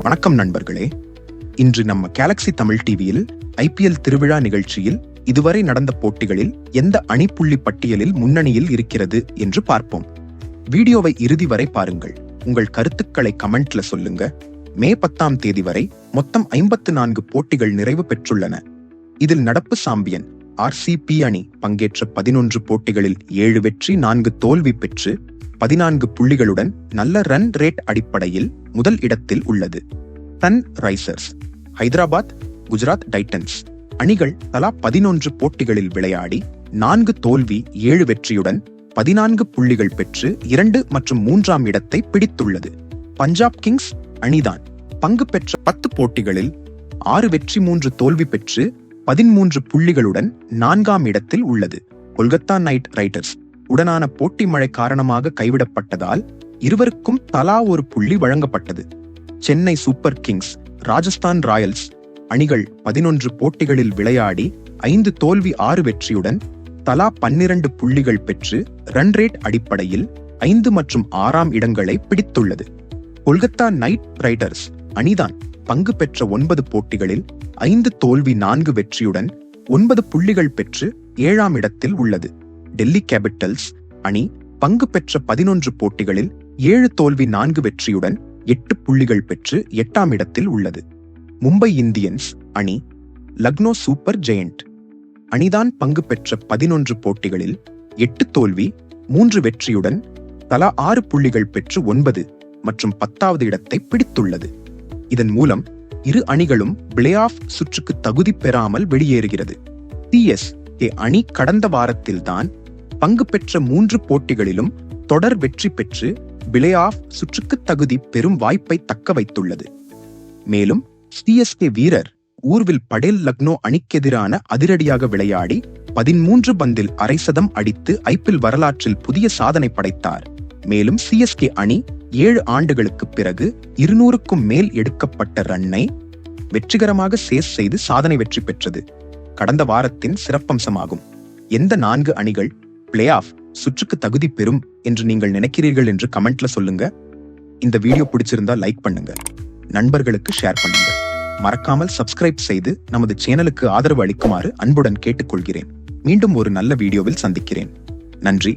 வணக்கம் நண்பர்களே. இன்று நம்ம கேலக்ஸி தமிழ் டிவியில் ஐபிஎல் திருவிழா நிகழ்ச்சியில் இதுவரை நடந்த போட்டிகளில் எந்த அணி புள்ளி பட்டியலில் முன்னணியில் இருக்கிறது என்று பார்ப்போம். வீடியோவை இறுதி வரை பாருங்கள். உங்கள் கருத்துக்களை கமெண்ட்ல சொல்லுங்க. மே 10ஆம் தேதி வரை மொத்தம் 54 போட்டிகள் நிறைவு பெற்றுள்ளன. இதில் நடப்பு சாம்பியன் RCB அணி பங்கேற்ற 11 போட்டிகளில் 7 வெற்றி 4 தோல்வி பெற்று 14 புள்ளிகளுடன் நல்ல ரன் ரேட் அடிப்படையில் முதல் இடத்தில் உள்ளது. சன்ரைசர்ஸ் ஹைதராபாத், குஜராத் டைட்டன்ஸ் அணிகள் தலா 11 போட்டிகளில் விளையாடி 4 தோல்வி 7 வெற்றியுடன் 14 புள்ளிகள் பெற்று 2 மற்றும் 3ஆம் இடத்தை பிடித்துள்ளது. பஞ்சாப் கிங்ஸ் அணிதான் பங்கு பெற்ற 10 போட்டிகளில் 6 வெற்றி 3 தோல்வி பெற்று 13 புள்ளிகளுடன் 4ஆம் இடத்தில் உள்ளது. கொல்கத்தா நைட் ரைடர்ஸ் உடனான போட்டி மழை காரணமாக கைவிடப்பட்டதால் இருவருக்கும் தலா ஒரு புள்ளி வழங்கப்பட்டது. Chennai super Kings, Rajasthan Royals அணிகள் 11 போட்டிகளில் விளையாடி 5 தோல்வி 6 வெற்றியுடன் தலா 12 புள்ளிகள் பெற்று ரன் ரேட் அடிப்படையில் 5 மற்றும் 6ஆம் இடங்களை பிடித்துள்ளது. கொல்கத்தா நைட் ரைடர்ஸ் அணிதான் பங்கு பெற்ற 9 போட்டிகளில் 5 தோல்வி 4 வெற்றியுடன் 9 புள்ளிகள் பெற்று 7ஆம் இடத்தில் உள்ளது. டெல்லி கேபிட்டல்ஸ் அணி பங்கு பெற்ற 11 போட்டிகளில் 7 தோல்வி 4 வெற்றியுடன் 8 புள்ளிகள் பெற்று 8ஆம் இடத்தில் உள்ளது. மும்பை இந்தியன்ஸ் அணி லக்னோ சூப்பர் ஜெயண்ட் அணிதான் பங்கு பெற்ற 11 போட்டிகளில் 8 தோல்வி 3 வெற்றியுடன் தலா 6 புள்ளிகள் பெற்று 9 மற்றும் 10ஆவது இடத்தை பிடித்துள்ளது. இதன் மூலம் இரு அணிகளும் பிளே ஆஃப் சுற்றுக்கு தகுதி பெறாமல் வெளியேறுகிறது. CSK அணி கடந்த வாரத்தில்தான் பங்கு பெற்ற 3 போட்டிகளிலும் தொடர் வெற்றி பெற்று பிளே ஆஃப் சுற்றுக்கு தகுதி பெறும் வாய்ப்பை தக்க வைத்துள்ளது. மேலும் CSK வீரர் ஊர்வில் படேல் லக்னோ அணிக்கெதிரான அதிரடியாக விளையாடி 13 பந்தில் அரை சதம் அடித்து IPL வரலாற்றில் புதிய சாதனை படைத்தார். மேலும் CSK அணி 7 ஆண்டுகளுக்கு பிறகு 200க்கும் மேல் எடுக்கப்பட்ட ரன்னை வெற்றிகரமாக சேஸ் செய்து சாதனை வெற்றி பெற்றது. கடந்த வாரத்தின் சிறப்பம்சமாகும். எந்த 4 அணிகள் பிளே ஆஃப் சுற்றுக்கு தகுதி பெறும் என்று நீங்கள் நினைக்கிறீர்கள் என்று கமெண்ட்ல சொல்லுங்க. இந்த வீடியோ பிடிச்சிருந்தா லைக் பண்ணுங்க, நண்பர்களுக்கு ஷேர் பண்ணுங்க. மறக்காமல் சப்ஸ்கிரைப் செய்து நமது சேனலுக்கு ஆதரவு அளிக்குமாறு அன்புடன் கேட்டுக்கொள்கிறேன். மீண்டும் ஒரு நல்ல வீடியோவில் சந்திக்கிறேன். நன்றி.